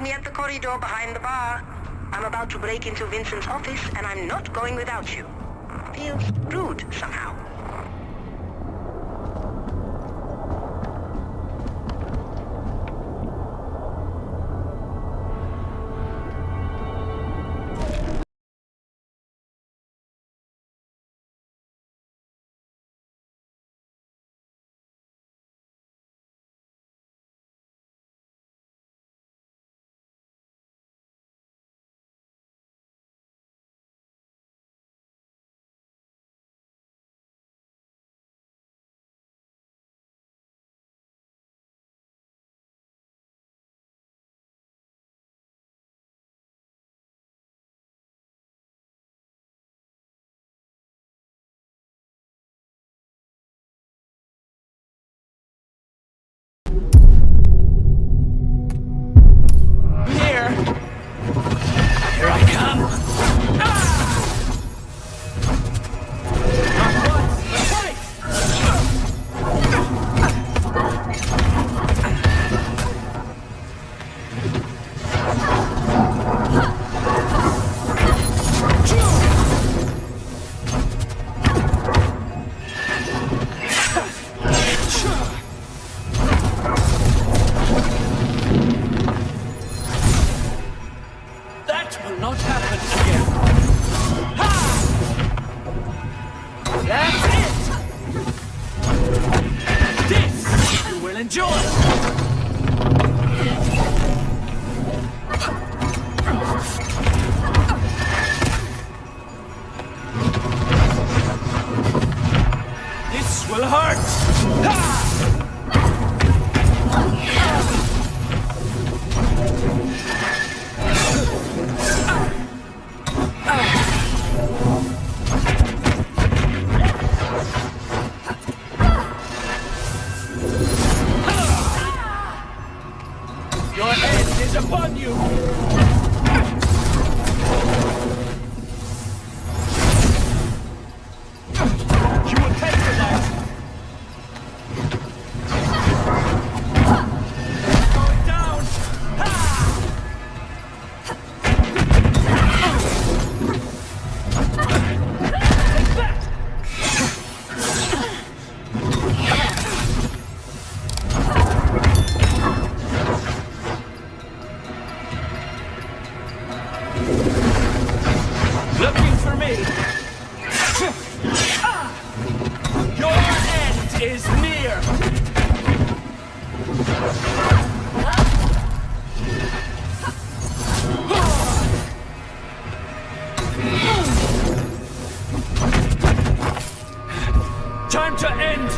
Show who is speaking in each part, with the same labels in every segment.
Speaker 1: me at the corridor behind the bar. I'm about to break into Vincent's office, and I'm not going without you. Feels rude somehow.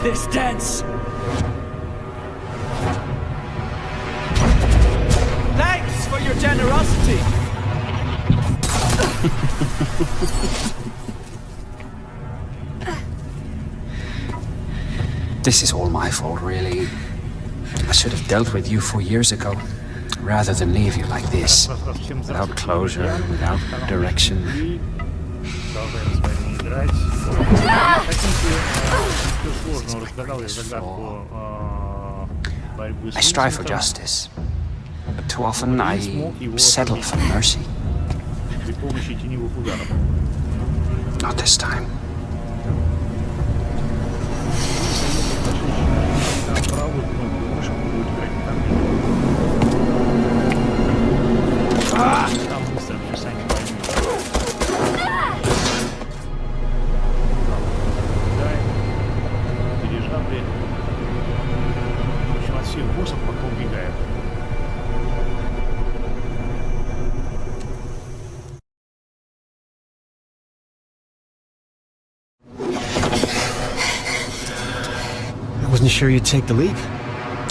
Speaker 2: This dance! Thanks for your generosity!
Speaker 3: This is all my fault, really. I should have dealt with you 4 years ago, rather than leave you like this, without closure, without direction. I strive for justice, but too often I settle for mercy. Not this time.
Speaker 4: I wasn't sure you'd take the leap.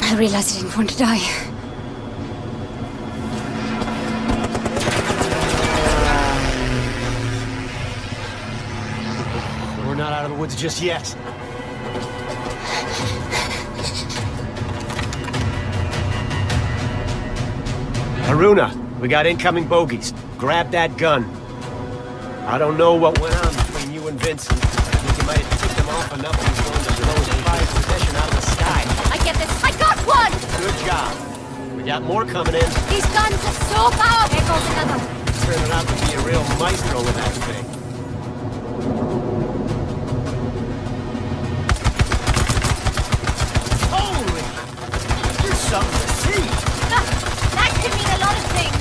Speaker 5: I realized I didn't want to die.
Speaker 4: We're not out of the woods just yet. Haruna, we got incoming bogeys. Grab that gun. I don't know what went on between you and Vincent. I think you might have tipped him off enough and he's going to blow his prized possession out of the sky.
Speaker 5: I get this. I got one!
Speaker 4: Good job. We We got more coming in.
Speaker 5: These guns are so powerful! There goes another.
Speaker 4: Turning out to be a real maestro with that thing. Holy! You're something to see!
Speaker 5: That could mean a lot of things.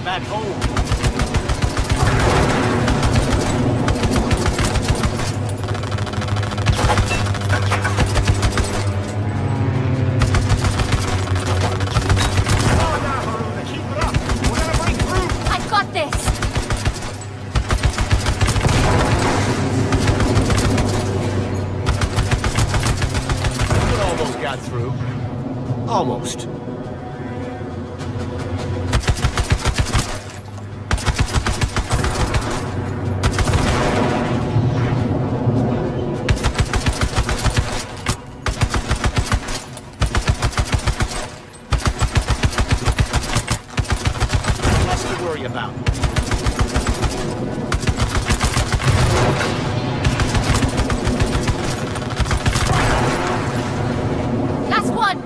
Speaker 4: Back home.
Speaker 5: I've got this.
Speaker 4: We almost got through. Almost. About.
Speaker 5: Last one.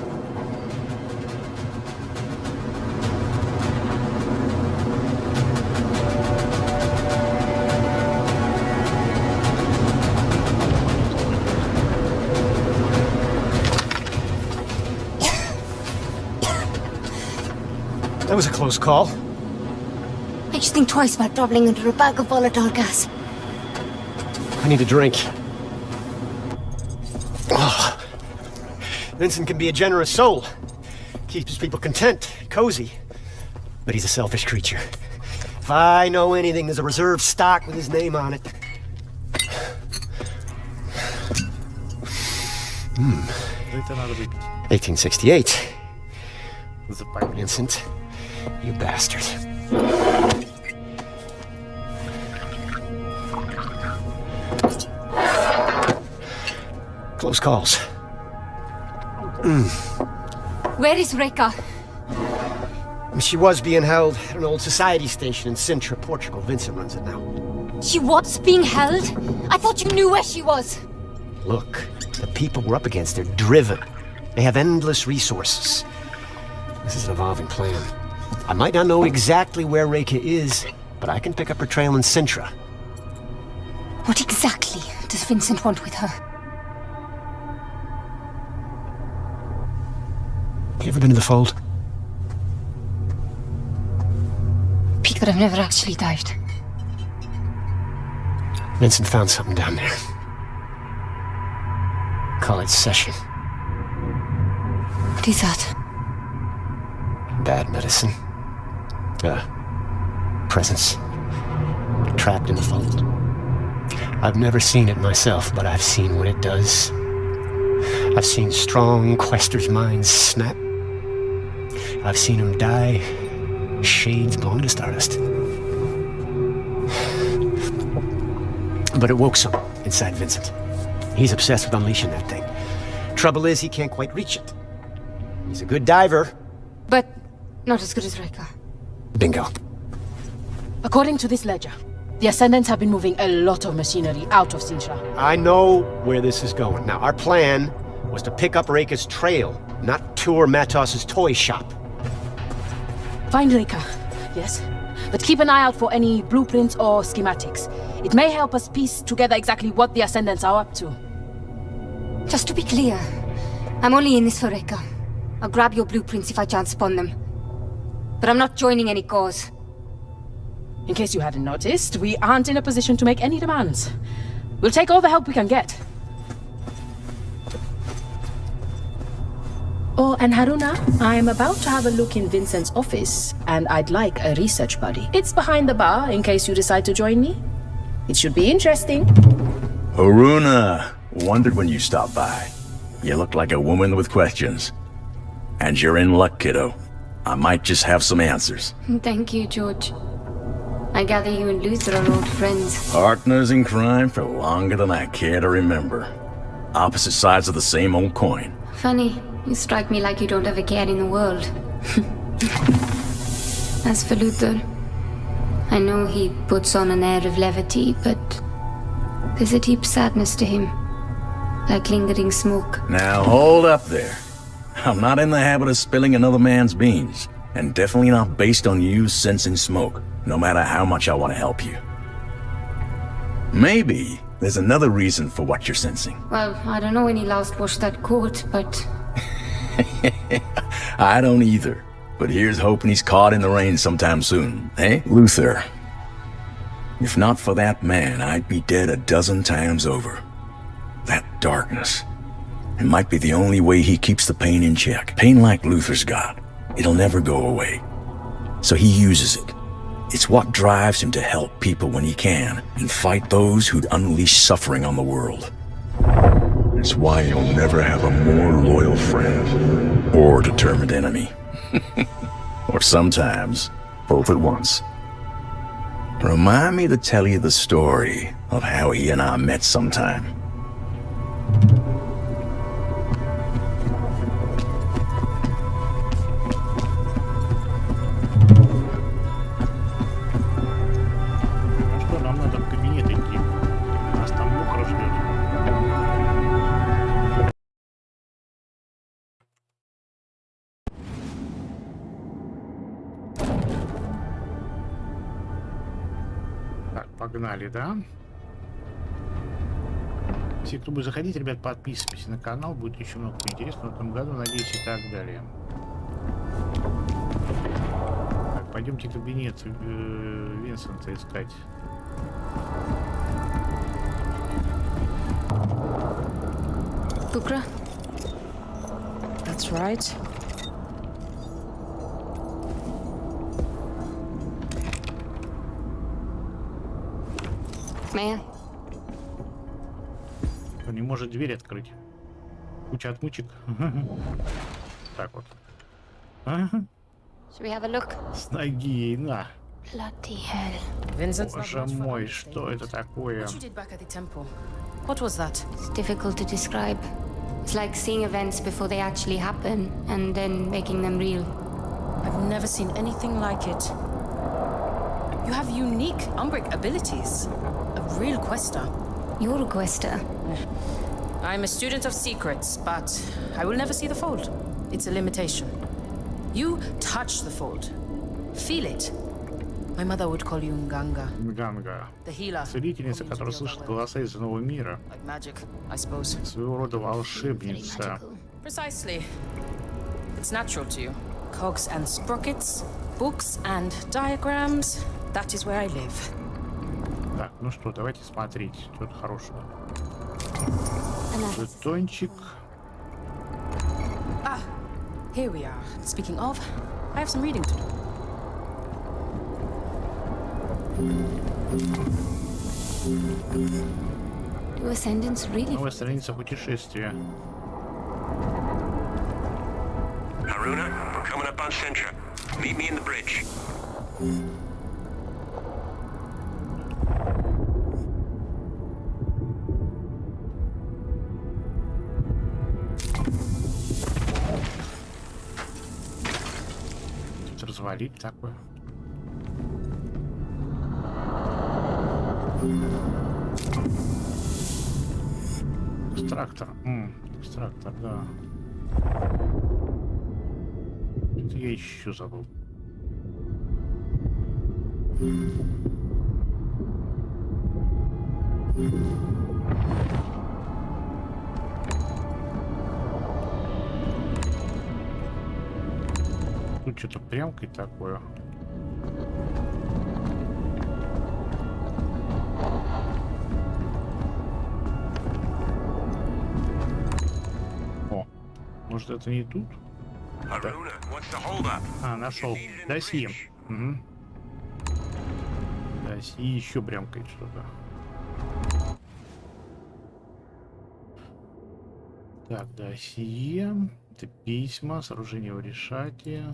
Speaker 4: That was a close call.
Speaker 5: I just think twice about traveling under a bag of volatile gas.
Speaker 4: I need a drink. Oh. Vincent can be a generous soul. Keeps people content, cozy. But he's a selfish creature. If I know anything, there's a reserve stock with his name on it. 1868. Vincent, you bastard. Close calls.
Speaker 5: Where is Reka?
Speaker 4: She was being held at an old society station in Sintra, Portugal. Vincent runs it now.
Speaker 5: She was being held? I thought you knew where she was.
Speaker 4: Look, the people we're up against, they're driven. They have endless resources. This is an evolving plan. I might not know exactly where Reka is, but I can pick up her trail in Sintra.
Speaker 5: What exactly does Vincent want with her?
Speaker 4: You ever been to the Fold?
Speaker 5: Pete, but I've never actually dived.
Speaker 4: Vincent found something down there. Call it Session.
Speaker 5: What is that?
Speaker 4: Bad medicine. Presence. Trapped in the Fold. I've never seen it myself, but I've seen what it does. I've seen strong questers' minds snap. I've seen them die, shades blown to stardust. But it woke some inside Vincent. He's obsessed with unleashing that thing. Trouble is, he can't quite reach it. He's a good diver.
Speaker 5: But not as good as Reka.
Speaker 4: Bingo.
Speaker 6: According to this ledger, the Ascendants have been moving a lot of machinery out of Sintra.
Speaker 4: I know where this is going. Now, our plan was to pick up Reka's trail, not tour Matos's toy shop.
Speaker 6: Find Reka, yes. But keep an eye out for any blueprints or schematics. It may help us piece together exactly what the Ascendants are up to.
Speaker 5: Just to be clear, I'm only in this for Reka. I'll grab your blueprints if I chance spawn them. But I'm not joining any cause.
Speaker 6: In case you hadn't noticed, we aren't in a position to make any demands. We'll take all the help we can get. Oh, and Haruna, I'm about to have a look in Vincent's office, and I'd like a research buddy. It's behind the bar, in case you decide to join me. It should be interesting.
Speaker 7: Haruna, wondered when you stopped by. You look like a woman with questions. And you're in luck, kiddo. I might just have some answers.
Speaker 5: Thank you, George. I gather you and Luther are old friends.
Speaker 7: Partners in crime for longer than I care to remember. Opposite sides of the same old coin.
Speaker 5: Funny, you strike me like you don't have a care in the world. As for Luther, I know he puts on an air of levity, but there's a deep sadness to him, like lingering smoke.
Speaker 7: Now hold up there. I'm not in the habit of spilling another man's beans, and definitely not based on you sensing smoke, no matter how much I want to help you. Maybe there's another reason for what you're sensing.
Speaker 5: Well, I don't know when he last washed that coat, but...
Speaker 7: I don't either. But here's hoping he's caught in the rain sometime soon, eh? Luther, if not for that man, I'd be dead a dozen times over. That darkness, it might be the only way he keeps the pain in check. Pain like Luther's got, it'll never go away. So he uses it. It's what drives him to help people when he can, and fight those who'd unleash suffering on the world. It's why you'll never have a more loyal friend, or determined enemy. Or sometimes, both at once. Remind me to tell you the story of how he and I met sometime.
Speaker 8: Что, нам надо в кабинет идти. Нас там муха ждет. Так, погнали, да? Все, кто будет заходить, ребят, подписывайтесь на канал. Будет еще много интересного в этом году, надеюсь, и так далее. Так, пойдемте в кабинет Винсента искать.
Speaker 5: Bukra?
Speaker 6: That's right.
Speaker 5: May I?
Speaker 8: Он не может дверь открыть. Куча отмычек. Так вот.
Speaker 5: Should we have a look?
Speaker 8: С ноги ей на.
Speaker 5: Bloody hell.
Speaker 6: Vincent's not
Speaker 8: Боже
Speaker 6: much fun
Speaker 8: мой,
Speaker 6: on
Speaker 8: что
Speaker 6: stage.
Speaker 8: это такое?
Speaker 6: What you did back at the temple? What was that?
Speaker 5: It's difficult to describe. It's like seeing events before they actually happen, and then making them real.
Speaker 6: I've never seen anything like it. You have unique Umbric abilities. A real quester.
Speaker 5: You're a quester.
Speaker 6: I'm a student of secrets, but I will never see the fold. It's a limitation. You touch the fold. Feel it. My mother would call you Nganga.
Speaker 8: Нганга.
Speaker 6: The healer.
Speaker 8: Целительница, которая слышит голоса из нового мира.
Speaker 6: Like magic, I suppose.
Speaker 8: Своего рода волшебница.
Speaker 6: Precisely. It's natural to you. Cogs and sprockets, books and diagrams. That is where I live.
Speaker 8: Так, ну что, давайте смотреть. Что-то хорошего. Жетончик.
Speaker 6: Ah, here we are. Speaking of, I have some reading to do.
Speaker 5: Do ascendants really?
Speaker 8: Новая страница путешествия.
Speaker 9: Haruna, we're coming up on Centra. Meet me in the bridge.
Speaker 8: Тут развалить такое. Экстрактор. Экстрактор, да. Это я еще забыл. Тут что-то прямкой такое. О, может это не тут?
Speaker 9: Haruna, what's the holdup?
Speaker 8: А, нашел. Досье. Угу. Досье еще бремкает что-то. Так, досье. Это письма, сооружение в решате.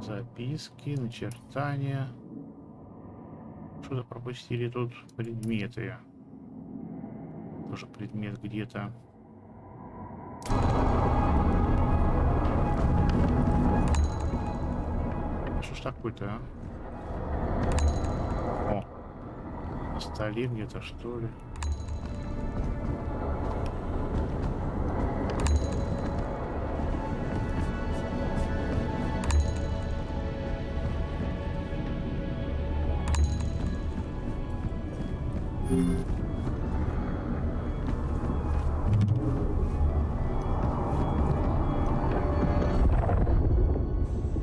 Speaker 8: Записки, начертания. Что-то пропустили тут предметы. Тоже предмет где-то. Что ж такое-то, а? О, на столе где-то, что ли?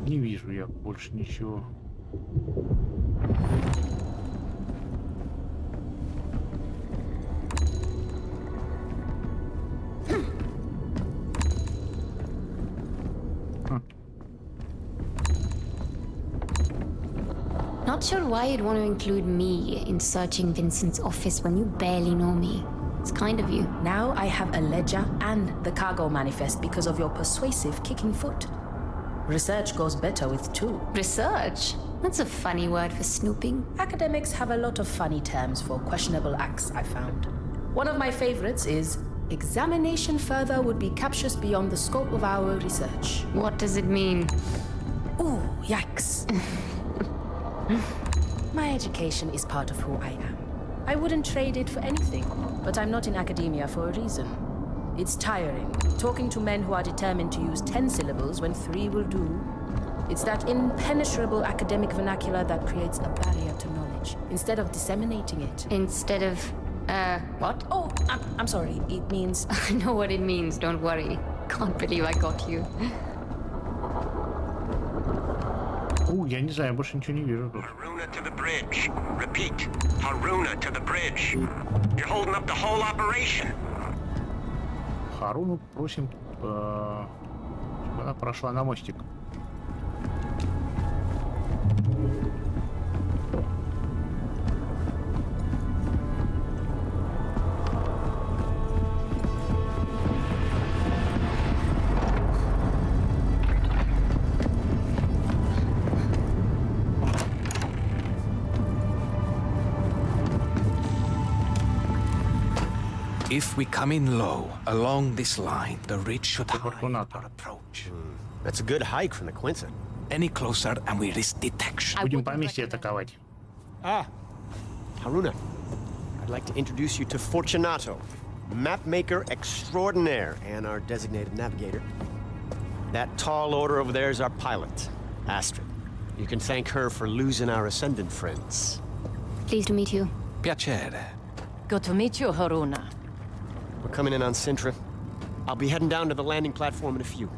Speaker 8: Не вижу я больше ничего.
Speaker 5: Not sure why you'd want to include me in searching Vincent's office when you barely know me. It's kind of you.
Speaker 6: Now I have a ledger and the cargo manifest because of your persuasive kicking foot. Research goes better with two.
Speaker 5: Research? That's a funny word for snooping.
Speaker 6: Academics have a lot of funny terms for questionable acts, I found. One of my favorites is examination further would be captious beyond the scope of our research.
Speaker 5: What does it mean?
Speaker 6: Ooh, yikes. My education is part of who I am. I wouldn't trade it for anything, but I'm not in academia for a reason. It's tiring, talking to men who are determined to use 10 syllables when 3 will do. It's that impenetrable academic vernacular that creates a barrier to knowledge, instead of disseminating it.
Speaker 5: Instead of, what?
Speaker 6: Oh, I'm sorry, it means...
Speaker 5: I know what it means, don't worry. Can't believe I got you.
Speaker 8: Я не знаю, я больше ничего не вижу тут.
Speaker 9: Haruna to the bridge. Repeat. Haruna to the bridge. You're holding up the whole operation.
Speaker 8: Харуну просим, чтобы она прошла на мостик.
Speaker 3: If we come in low along this line, the ridge should hide
Speaker 8: Fortunato.
Speaker 3: our approach.
Speaker 4: That's a good hike from the Quinta.
Speaker 3: Any closer and we risk detection.
Speaker 8: Будем по месте атаковать.
Speaker 4: Haruna, I'd like to introduce you to Fortunato, mapmaker extraordinaire and our designated navigator. That tall order over there is our pilot, Astrid. You can thank her for losing our Ascendant friends.
Speaker 5: Pleased to meet you.
Speaker 3: Piacere.
Speaker 10: Good to meet you, Haruna.
Speaker 4: We're coming in on Sintra. I'll be heading down to the landing platform in a few.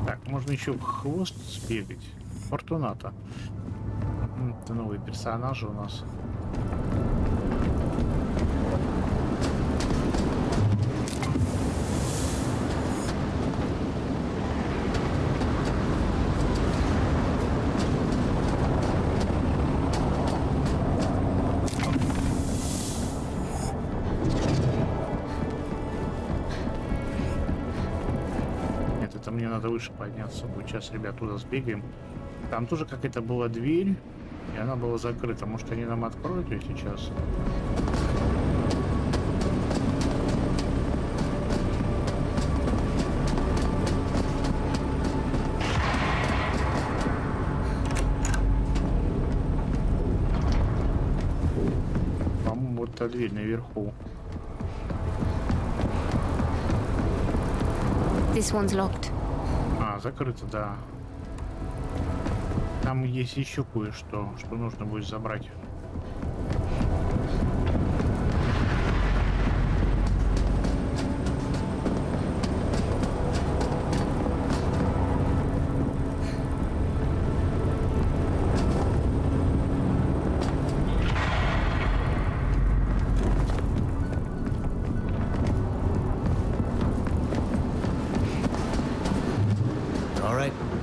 Speaker 8: Так, можно еще в хвост сбегать. Фортуната. Это новые персонажи у нас. Мне надо выше подняться. Вот сейчас, ребят, туда сбегаем. Там тоже какая-то была дверь, и она была закрыта. Может, они нам откроют ее сейчас? По-моему, вот та дверь наверху.
Speaker 5: This one's locked.
Speaker 8: Закрыто, да. Там есть еще кое-что, что нужно будет забрать.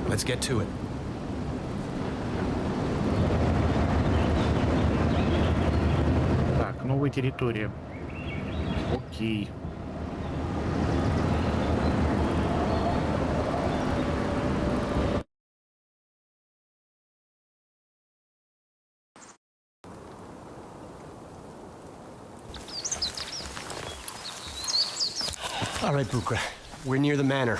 Speaker 3: Let's get to it.
Speaker 8: Так, новая территория. Окей.
Speaker 4: All right, Bukra. We're near the manor.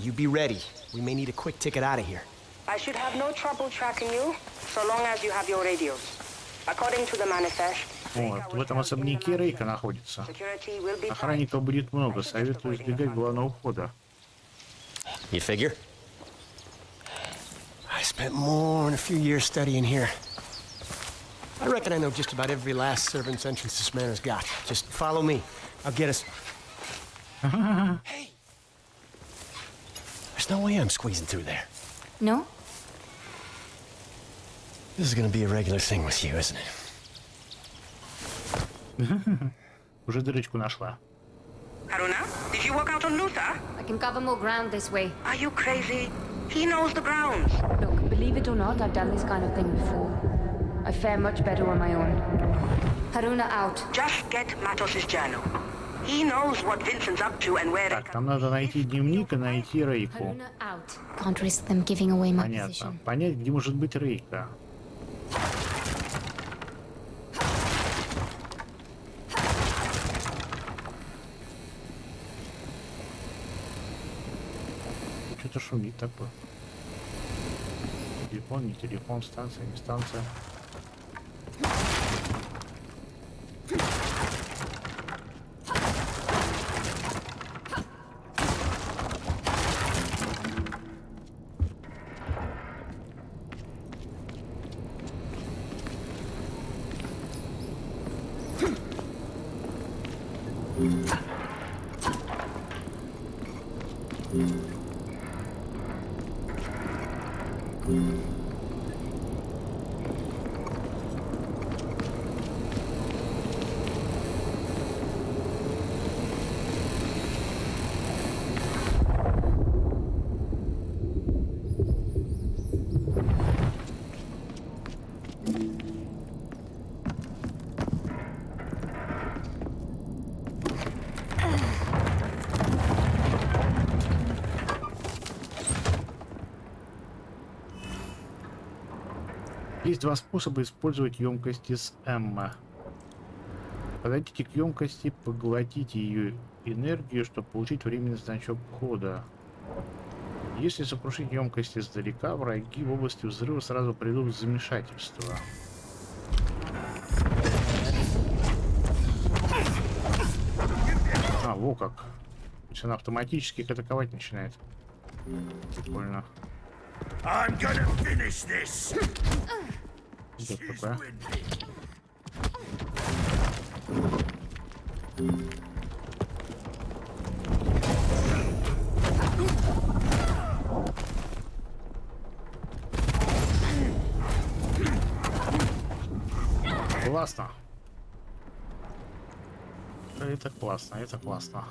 Speaker 4: You be ready. We may need a quick ticket out of here.
Speaker 1: I should have no trouble tracking you, so long as you have your radios. According to the manifest,
Speaker 8: Вот, в этом особняке Рейка находится. Охранников будет много, советую избегать главного входа.
Speaker 4: You figure? I spent more than a few years studying here. I reckon I know just about every last servant's entrance this manor's got. Just follow me. I'll get us... Hey! There's no way I'm squeezing through there.
Speaker 5: No?
Speaker 4: This is gonna be a regular thing with you, isn't it?
Speaker 8: Уже дырочку нашла.
Speaker 1: Haruna, did you walk out on Luther?
Speaker 5: I can cover more ground this way.
Speaker 1: Are you crazy? He knows the grounds.
Speaker 5: Look, believe it or not, I've done this kind of thing before. I fare much better on my own. Haruna out.
Speaker 1: Just get Matos's journal. He knows what Vincent's up to and where.
Speaker 8: Так, нам надо найти дневник и найти Рейку.
Speaker 5: Haruna out. Can't risk them giving away my
Speaker 8: Понятно.
Speaker 5: position.
Speaker 8: Понять, где может быть Рейка. Что-то шумит такое. Телефон, не телефон, станция, не станция. Есть два способа использовать емкости с Эмма. Подойдите к емкости, поглотите ее энергию, чтобы получить временный значок входа. Если сокрушить емкость издалека, враги в области взрыва сразу придут в замешательство. А, во как. То есть она автоматически их атаковать начинает. Прикольно.
Speaker 9: I'm gonna finish this.
Speaker 8: Что такое? Классно. Это классно, это классно.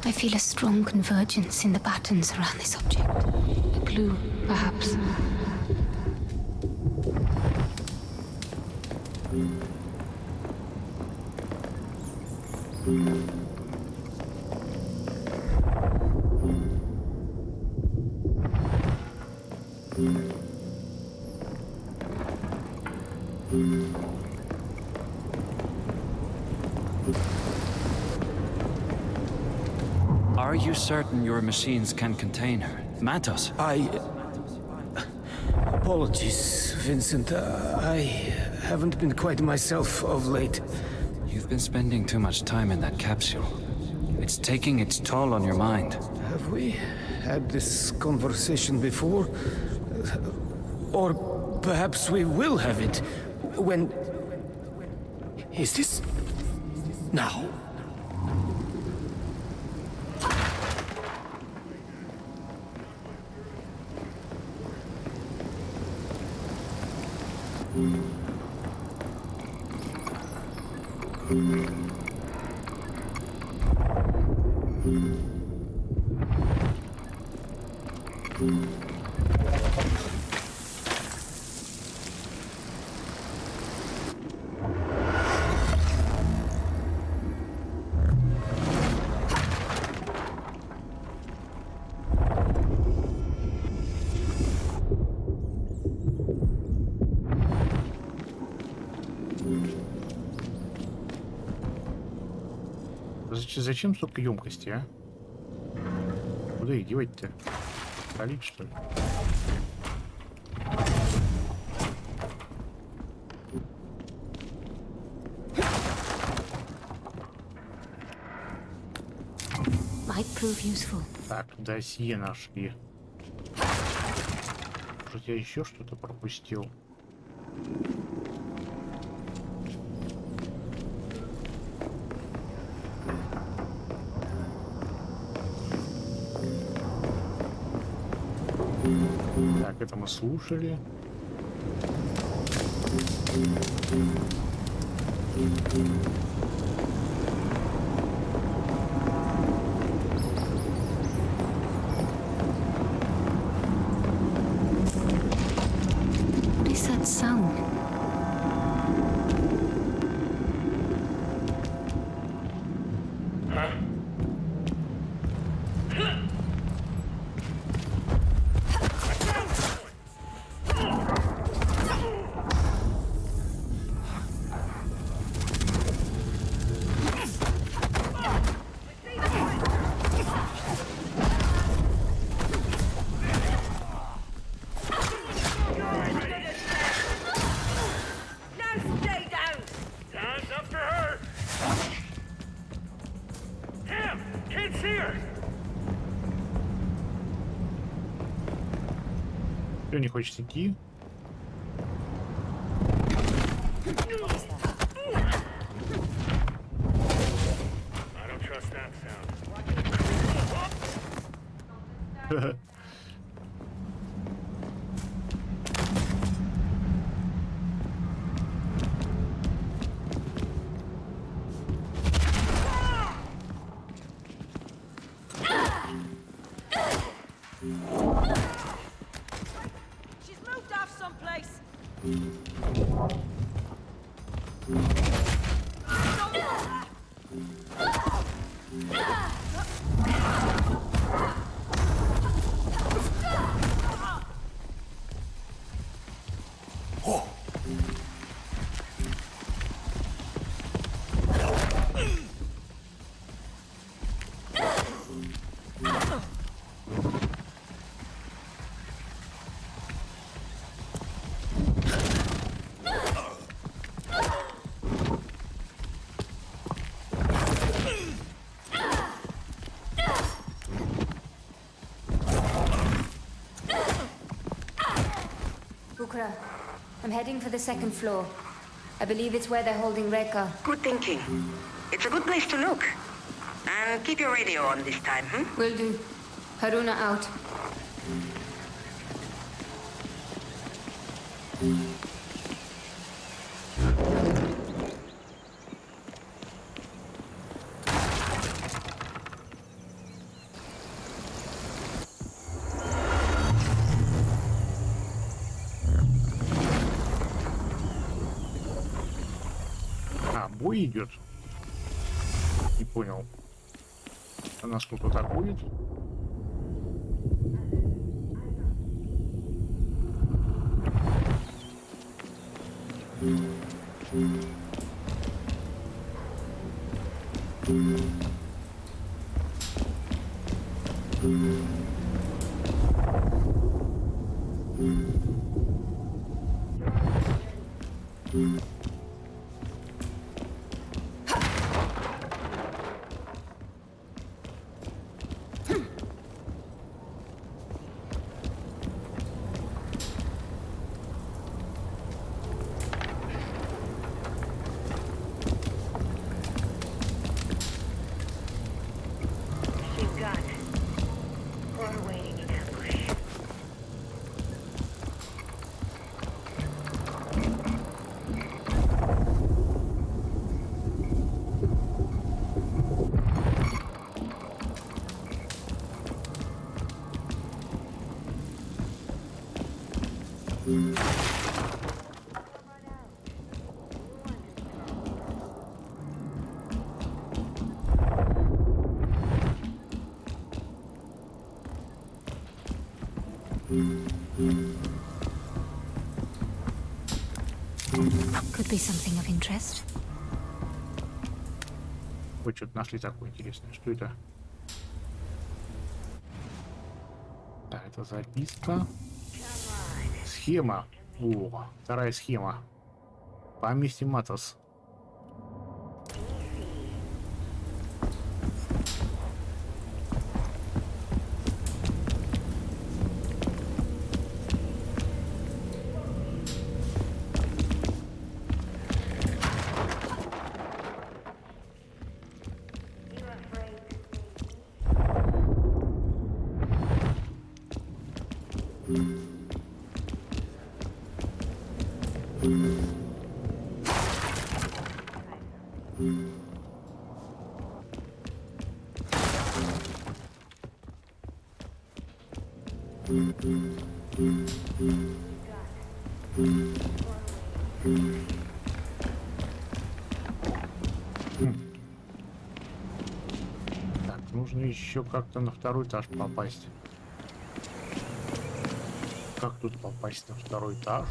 Speaker 5: I feel a strong convergence in the patterns around this object. A clue, perhaps.
Speaker 3: Are you certain your machines can contain her? Matos?
Speaker 11: Apologies, Vincent. I haven't been quite myself of late.
Speaker 3: You've been spending too much time in that capsule. It's taking its toll on your mind.
Speaker 11: Have we had this conversation before? Or perhaps we will have it when... Is this... now?
Speaker 8: Зачем столько емкости, а? Куда их девать-то? Палить, что ли? Так, досье нашли. Может, я еще что-то пропустил? Так, это мы слушали.
Speaker 5: What is that sound?
Speaker 8: Кто не хочет идти?
Speaker 5: I'm heading for the second floor. I believe it's where they're holding Rekka.
Speaker 1: Good thinking. It's a good place to look. And keep your radio on this time,
Speaker 5: Will do. Haruna out.
Speaker 8: Бой идет. Не понял. Она что-то атакует.
Speaker 5: Could be something of interest.
Speaker 8: Вы что-то нашли такое интересное. Что это? Да, это записка. Схема. О, вторая схема. По Эмилио Матоса. Так, нужно еще как-то на второй этаж попасть. Как тут попасть на второй этаж?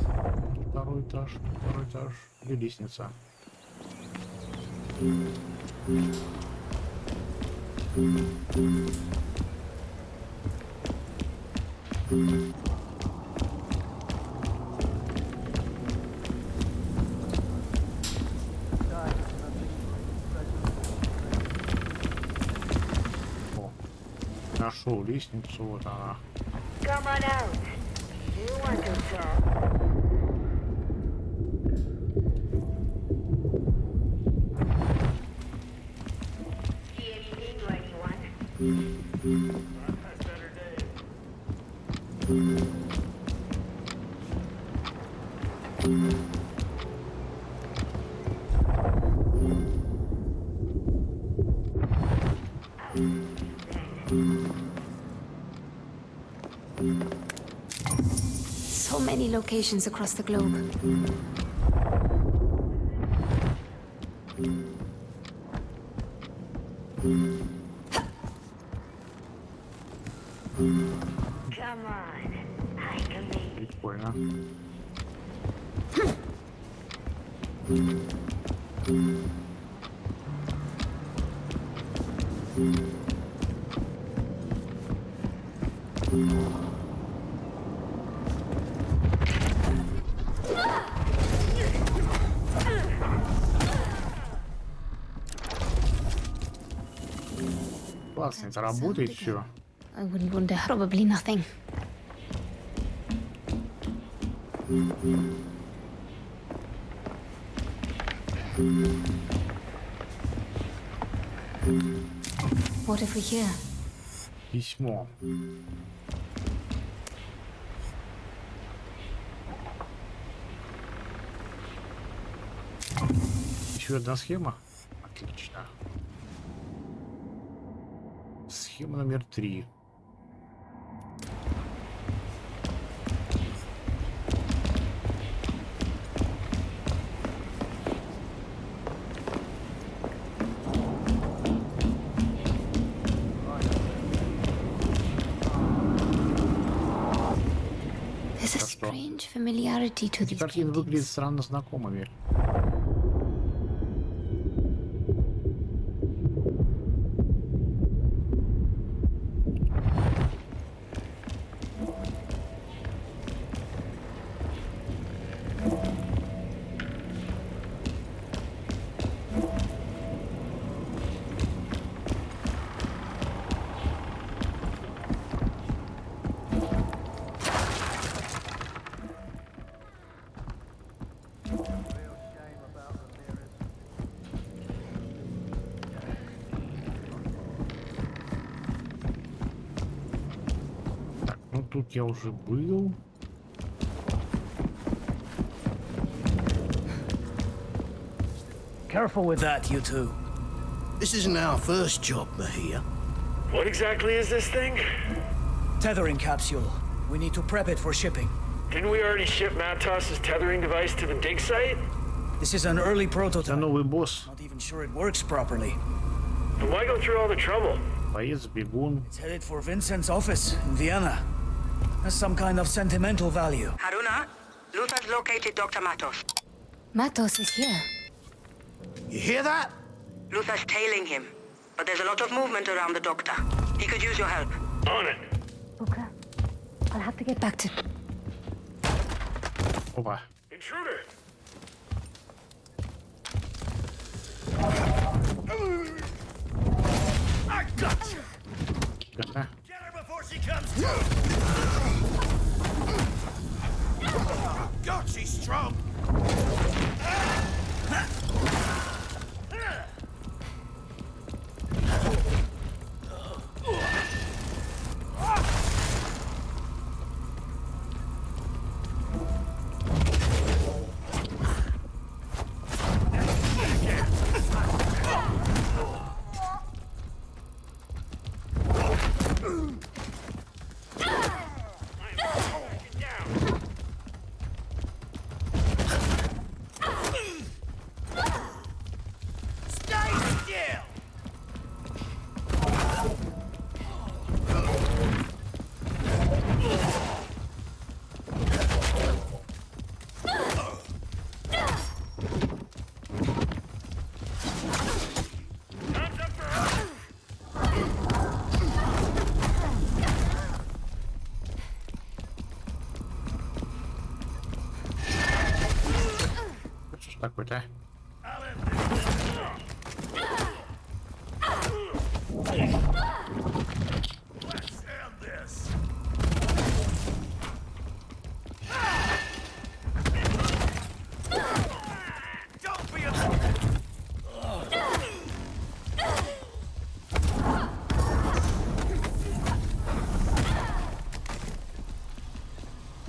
Speaker 8: Второй этаж, второй этаж. Где лестница? О, нашел лестницу, вот она.
Speaker 1: Come on out. You want to talk? See anything to anyone?
Speaker 5: So many locations across the globe.
Speaker 1: Come on. I can make
Speaker 8: Прикольно. Классно, это работает все.
Speaker 5: I wouldn't wonder. Probably nothing. What have we here?
Speaker 8: Письмо. Еще одна схема. Отлично. Схема номер 3.
Speaker 5: There's a strange familiarity to
Speaker 8: Эти
Speaker 5: these
Speaker 8: картины выглядят
Speaker 5: paintings.
Speaker 8: странно знакомыми. Тут я уже был.
Speaker 2: Careful with that, you two.
Speaker 12: This isn't our first job, Mahia.
Speaker 2: What exactly is this thing? Tethering capsule. We need to prep it for shipping.
Speaker 11: Didn't we already ship Matos's tethering device to the dig site?
Speaker 2: This is an early prototype.
Speaker 8: Новый босс.
Speaker 2: Not even sure it works properly.
Speaker 11: Then why go through all the trouble?
Speaker 8: Боец бегун.
Speaker 2: It's headed for Vincent's office in Vienna. Has some kind of sentimental value.
Speaker 1: Haruna, Luther's located Dr. Matos.
Speaker 5: Matos is here.
Speaker 12: You hear that?
Speaker 1: Luther's tailing him, but there's a lot of movement around the doctor. He could use your help.
Speaker 11: On it.
Speaker 5: Booker, I'll have to get back to...
Speaker 8: Опа.
Speaker 11: Intruder.
Speaker 2: I got you.
Speaker 8: Ага.
Speaker 2: Get her before she comes to.
Speaker 12: God, she's strong.
Speaker 8: Такой-то.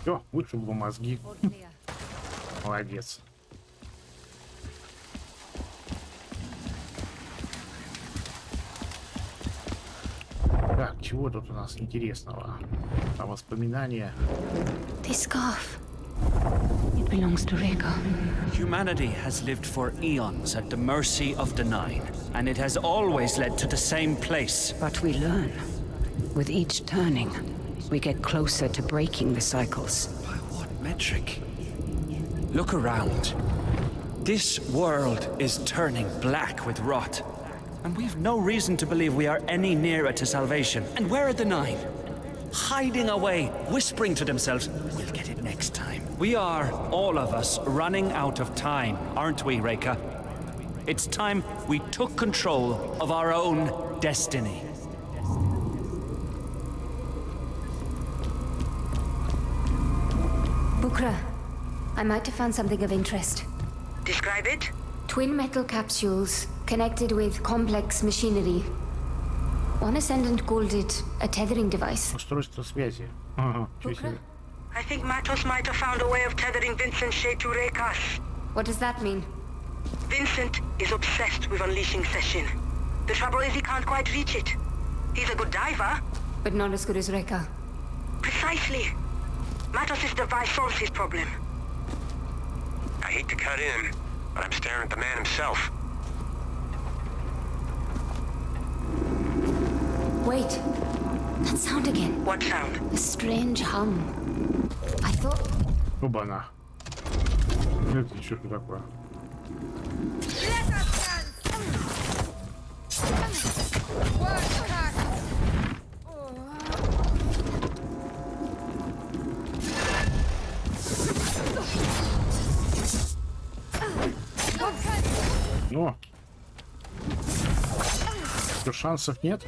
Speaker 8: Все, вышиб его мозги. Молодец. Так, чего тут у нас интересного? А воспоминания.
Speaker 5: This scarf. It belongs to Reka.
Speaker 2: Humanity has lived for eons at the mercy of the Nine, and it has always led to the same place.
Speaker 13: But we learn. With each turning, we get closer to breaking the cycles.
Speaker 2: By what metric? Look around. This world is turning black with rot. And we've no reason to believe we are any nearer to salvation. And where are the Nine? Hiding away, whispering to themselves, we'll get it next time. We are, all of us, running out of time, aren't we, Reka? It's time we took control of our own destiny.
Speaker 5: Bukra, I might have found something of interest.
Speaker 1: Describe it?
Speaker 5: Twin metal capsules connected with complex machinery. One ascendant called it a tethering device.
Speaker 8: Устройство связи. Ага,
Speaker 5: Bukra?
Speaker 1: I think Matos might have found a way of tethering Vincent's shape to Reka's.
Speaker 5: What does that mean?
Speaker 1: Vincent is obsessed with unleashing Seshin. The trouble is he can't quite reach it. He's a good diver.
Speaker 5: But not as good as Reka.
Speaker 1: Precisely. Matos' device solves his problem.
Speaker 9: I hate to cut in, but I'm staring at the man himself.
Speaker 5: Wait. That sound again.
Speaker 1: What sound?
Speaker 5: A strange hum. I thought...
Speaker 8: Оба-на. Это еще что такое? Ну, что, шансов нет?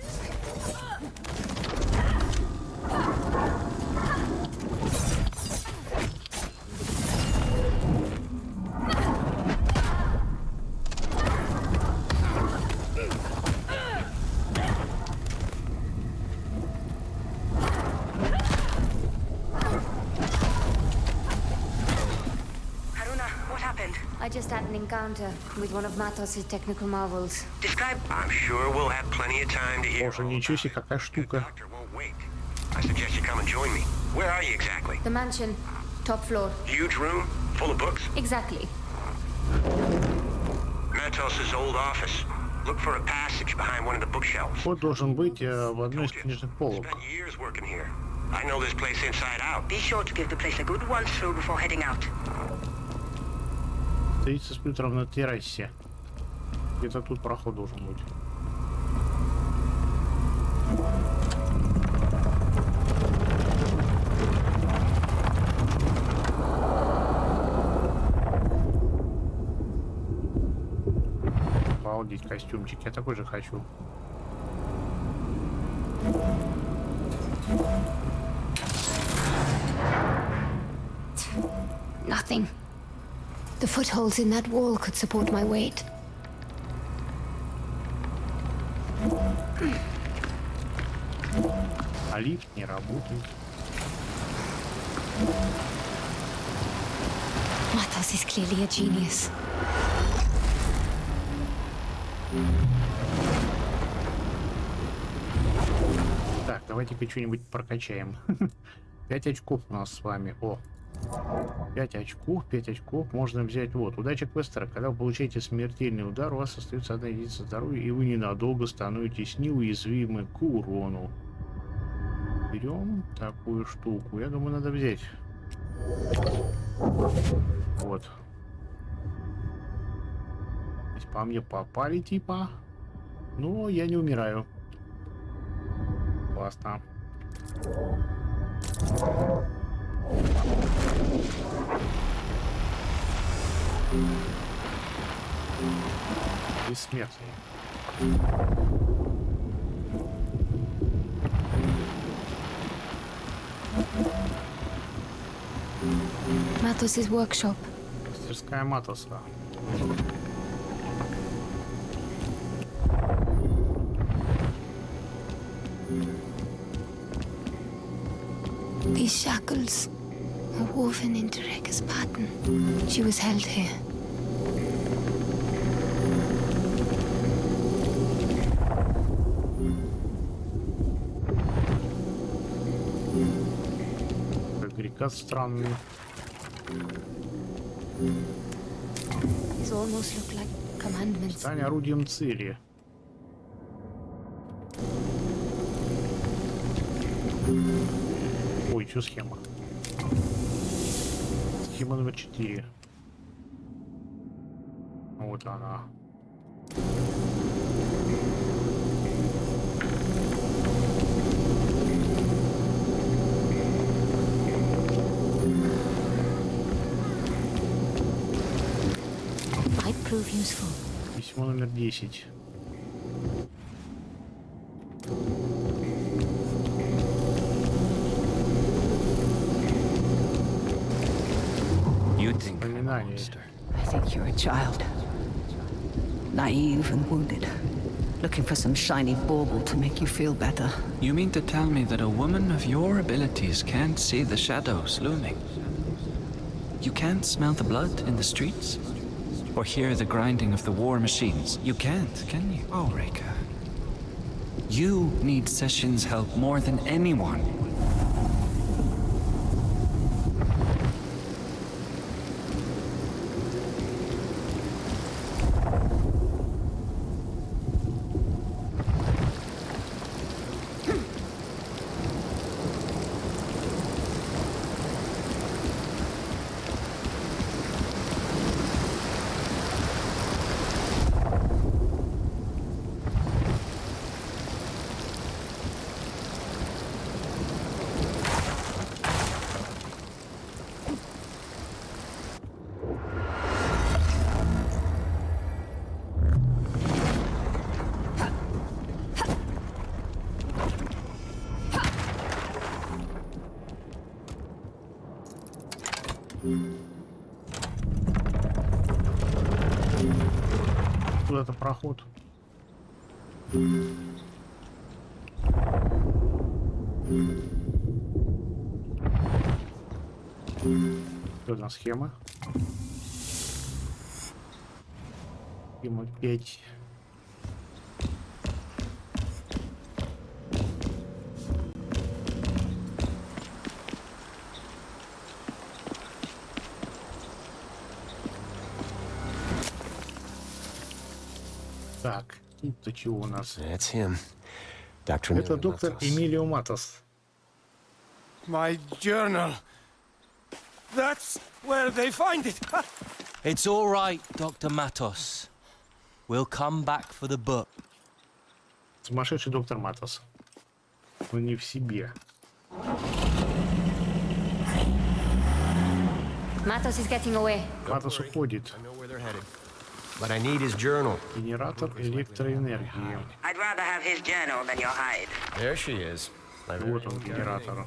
Speaker 5: I just had an encounter with one of Matos's technical marvels.
Speaker 1: Describe.
Speaker 9: I'm sure we'll have plenty of time to hear.
Speaker 8: Боже, ничего себе, какая штука.
Speaker 9: I suggest you come and join me. Where are you exactly?
Speaker 5: The mansion. Top floor.
Speaker 9: Huge room, full of books.
Speaker 5: Exactly.
Speaker 9: Matos's old office. Look for a passage behind one of the bookshelves.
Speaker 8: Вход должен быть в одной из книжных полок.
Speaker 9: Spent years working here. I know this place inside out.
Speaker 1: Be sure to give the place a good once through before heading out.
Speaker 8: Стоится с компьютером на террасе. Где-то тут проход должен быть. Обалдеть, костюмчик. Я такой же хочу.
Speaker 5: Nothing. The footholds in that wall could support my weight.
Speaker 8: А лифт не работает.
Speaker 5: Matos is clearly a genius.
Speaker 8: Так, давайте-ка что-нибудь прокачаем. 5 очков у нас с вами. О, 5 очков можно взять. Вот, удача квестера. Когда вы получаете смертельный удар, у вас остается 1 единица здоровья, и вы ненадолго становитесь неуязвимы к урону. Берем такую штуку. Я думаю, надо взять. Вот. Здесь по мне попали, типа. Но я не умираю. Классно. Бессмертный.
Speaker 5: Matos's workshop.
Speaker 8: Мастерская Матоса.
Speaker 5: These shackles are woven into Reka's pattern. She was held here.
Speaker 8: Река странный.
Speaker 5: These almost look like commandments.
Speaker 8: Стань орудием цели. Ой, что схема? Схема номер 4. Вот она.
Speaker 5: Might prove useful.
Speaker 8: Письмо номер 10.
Speaker 13: I think you're a child. Naive and wounded. Looking for some shiny bauble to make you feel better.
Speaker 2: You mean to tell me that a woman of your abilities can't see the shadows looming? You can't smell the blood in the streets? Or hear the grinding of the war machines? You can't, can you? Oh, Reka. You need Session's help more than anyone.
Speaker 8: Куда-то проход. Одна схема. Схема 5. Так, тут-то чего у нас?
Speaker 4: That's him. Dr.
Speaker 8: Это доктор Эмилио Матос.
Speaker 11: My journal. That's where they find it.
Speaker 14: It's all right, Dr. Matos. We'll come back for the book.
Speaker 8: Сумасшедший доктор Матос. Он не в себе.
Speaker 5: Matos is getting away.
Speaker 8: Матос уходит.
Speaker 4: But I need his journal.
Speaker 8: Генератор электроэнергии.
Speaker 1: I'd rather have his journal than your hide.
Speaker 4: There she is.
Speaker 8: Вот он, генератор.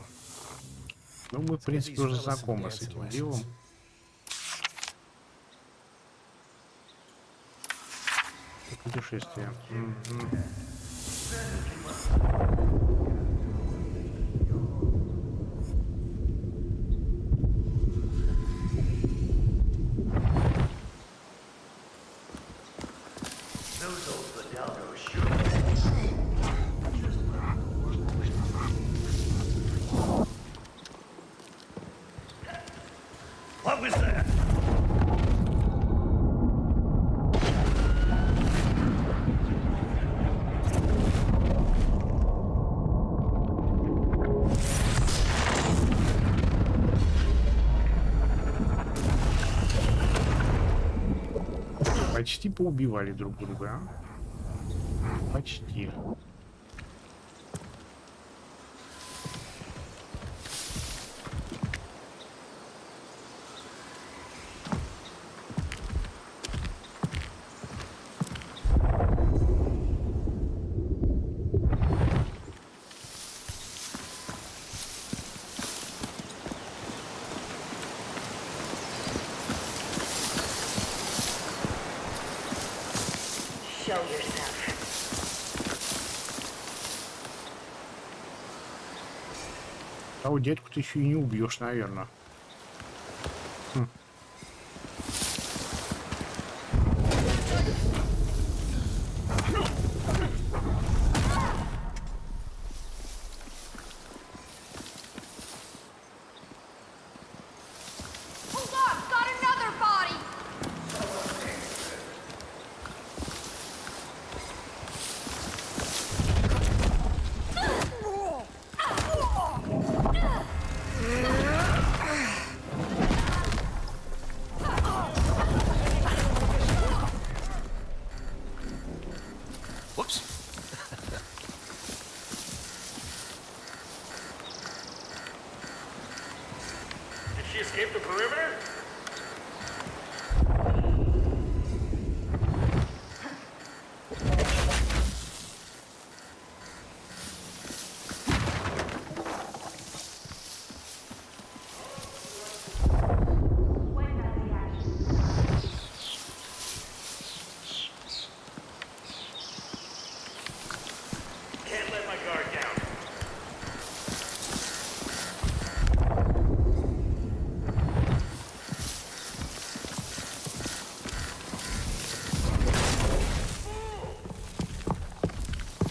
Speaker 8: Ну, мы, в принципе, уже знакомы с этим делом. Путешествие.
Speaker 12: What was that?
Speaker 8: Почти поубивали друг друга. Почти.
Speaker 1: Show yourself.
Speaker 8: А у дядьку ты еще и не убьешь, наверное.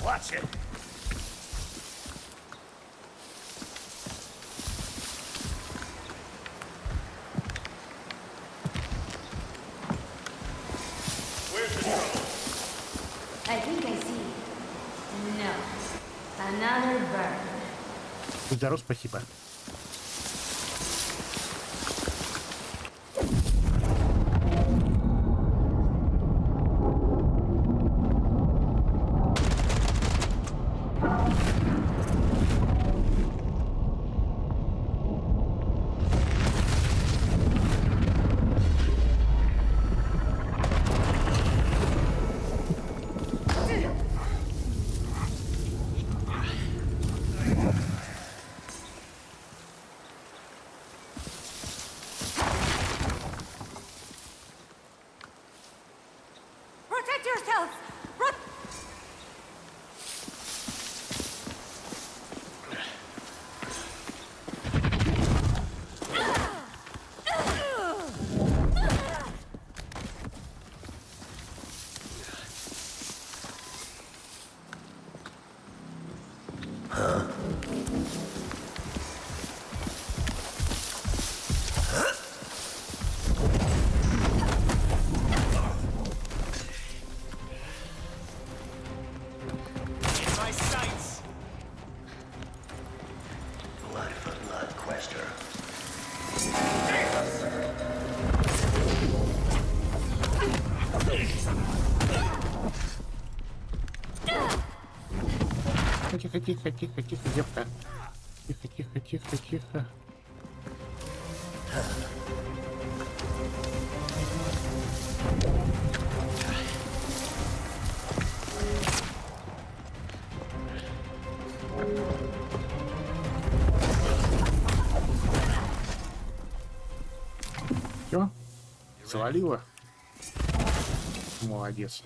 Speaker 12: Watch it.
Speaker 9: Where's the trouble?
Speaker 5: I think I see. No. Another bird.
Speaker 8: Здорово, спасибо. тихо, тихо, тихо, девка. Тихо, тихо, тихо, тихо. Все, свалила. Молодец.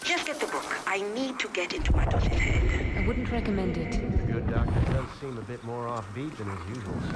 Speaker 1: Just get the book. I need to get into Matos's head.
Speaker 10: I wouldn't recommend it.
Speaker 15: The good doctor does seem a bit more offbeat than his usual self.